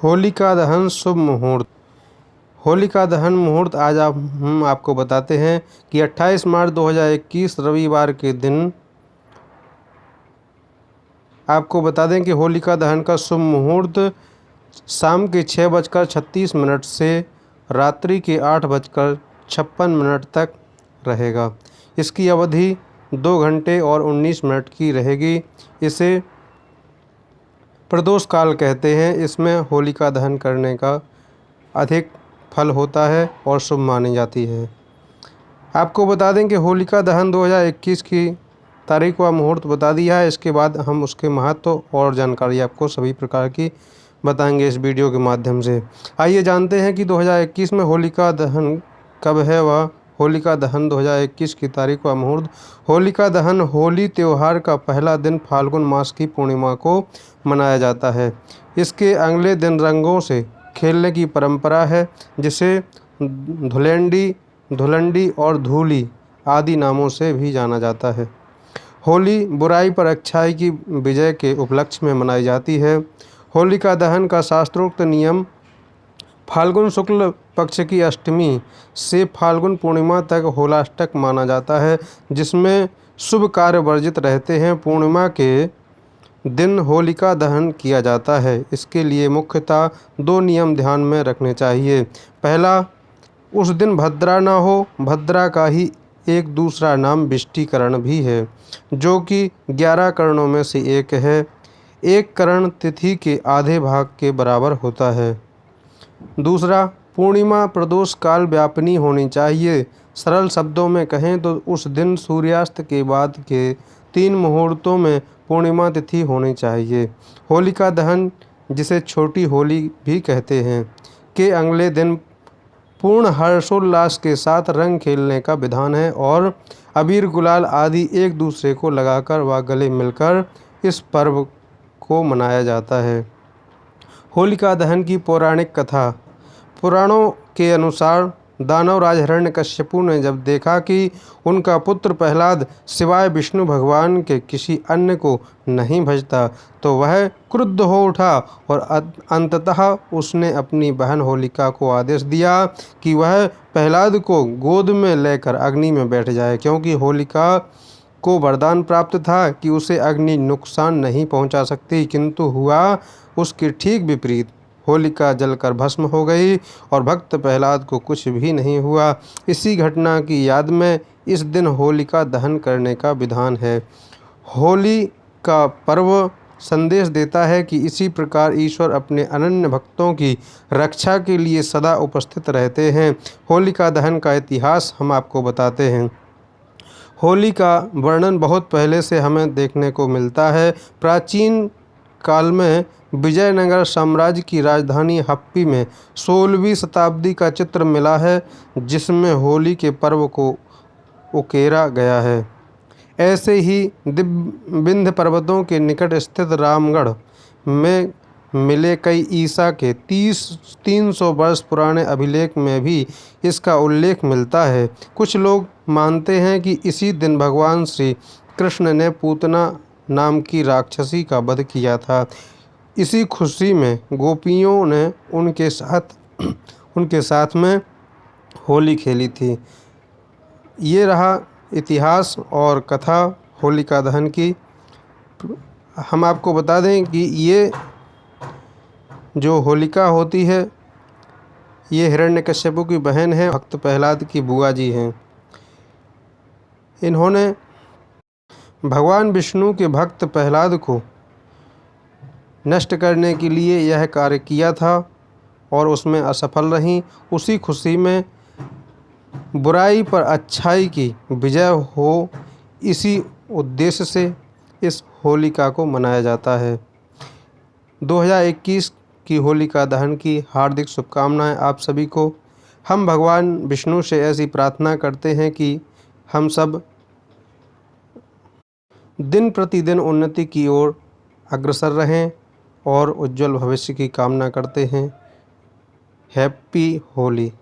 होलिका दहन शुभ मुहूर्त। होलिका दहन मुहूर्त आज हम आपको बताते हैं कि 28 मार्च 2021 रविवार के दिन आपको बता दें कि होलिका दहन का शुभ मुहूर्त शाम के 6:36 से रात्रि के 8:56 तक रहेगा। इसकी अवधि 2 घंटे और 19 मिनट की रहेगी। इसे प्रदोष काल कहते हैं। इसमें होलिका दहन करने का अधिक फल होता है और शुभ मानी जाती है। आपको बता दें कि होलिका दहन 2021 की तारीख व मुहूर्त बता दिया है। इसके बाद हम उसके महत्व और जानकारी आपको सभी प्रकार की बताएंगे इस वीडियो के माध्यम से। आइए जानते हैं कि 2021 में होलिका दहन कब है व होलिका दहन 2021 की तारीख व मुहूर्त। होलिका दहन होली त्यौहार का पहला दिन फाल्गुन मास की पूर्णिमा को मनाया जाता है। इसके अगले दिन रंगों से खेलने की परंपरा है, जिसे धुलंडी और धूली आदि नामों से भी जाना जाता है। होली बुराई पर अच्छाई की विजय के उपलक्ष्य में मनाई जाती है। होलिका दहन का शास्त्रोक्त नियम फाल्गुन शुक्ल पक्ष की अष्टमी से फाल्गुन पूर्णिमा तक होलाष्टक माना जाता है, जिसमें शुभ कार्य वर्जित रहते हैं। पूर्णिमा के दिन होलिका दहन किया जाता है। इसके लिए मुख्यतः 2 नियम ध्यान में रखने चाहिए। पहला, उस दिन भद्रा न हो। भद्रा का ही एक दूसरा नाम विष्टिकरण भी है, जो कि 11 करणों में से एक है। एक करण तिथि के आधे भाग के बराबर होता है। दूसरा, पूर्णिमा प्रदोष काल व्यापिनी होनी चाहिए। सरल शब्दों में कहें तो उस दिन सूर्यास्त के बाद के 3 मुहूर्तों में पूर्णिमा तिथि होनी चाहिए। होलिका दहन, जिसे छोटी होली भी कहते हैं, के अगले दिन पूर्ण हर्षोल्लास के साथ रंग खेलने का विधान है और अबीर गुलाल आदि एक दूसरे को लगाकर व गले मिलकर इस पर्व को मनाया जाता है। होलिका दहन की पौराणिक कथा। पुराणों के अनुसार दानवराज हिरण्यकश्यपु ने जब देखा कि उनका पुत्र प्रहलाद सिवाय विष्णु भगवान के किसी अन्य को नहीं भजता, तो वह क्रुद्ध हो उठा और अंततः उसने अपनी बहन होलिका को आदेश दिया कि वह प्रहलाद को गोद में लेकर अग्नि में बैठ जाए, क्योंकि होलिका को वरदान प्राप्त था कि उसे अग्नि नुकसान नहीं पहुंचा सकती। किंतु हुआ उसके ठीक विपरीत। होलिका जलकर भस्म हो गई और भक्त प्रहलाद को कुछ भी नहीं हुआ। इसी घटना की याद में इस दिन होलिका दहन करने का विधान है। होली का पर्व संदेश देता है कि इसी प्रकार ईश्वर अपने अनन्य भक्तों की रक्षा के लिए सदा उपस्थित रहते हैं। होलिका दहन का इतिहास हम आपको बताते हैं। होली का वर्णन बहुत पहले से हमें देखने को मिलता है। प्राचीन काल में विजयनगर साम्राज्य की राजधानी हम्पी में 16वीं शताब्दी का चित्र मिला है, जिसमें होली के पर्व को उकेरा गया है। ऐसे ही विंध्य पर्वतों के निकट स्थित रामगढ़ में मिले कई ईसा के 300 वर्ष पुराने अभिलेख में भी इसका उल्लेख मिलता है। कुछ लोग मानते हैं कि इसी दिन भगवान श्री कृष्ण ने पूतना नाम की राक्षसी का वध किया था। इसी खुशी में गोपियों ने उनके साथ में होली खेली थी। ये रहा इतिहास और कथा होलिका दहन की। हम आपको बता दें कि ये जो होलिका होती है, ये हिरण्यकश्यपु की बहन है, भक्त प्रहलाद की बुआ जी हैं। इन्होंने भगवान विष्णु के भक्त प्रहलाद को नष्ट करने के लिए यह कार्य किया था और उसमें असफल रहीं। उसी खुशी में बुराई पर अच्छाई की विजय हो, इसी उद्देश्य से इस होलिका को मनाया जाता है। 2021 की होलिका दहन की हार्दिक शुभकामनाएं आप सभी को। हम भगवान विष्णु से ऐसी प्रार्थना करते हैं कि हम सब दिन प्रतिदिन उन्नति की ओर अग्रसर रहें और उज्जवल भविष्य की कामना करते हैं। हैप्पी होली।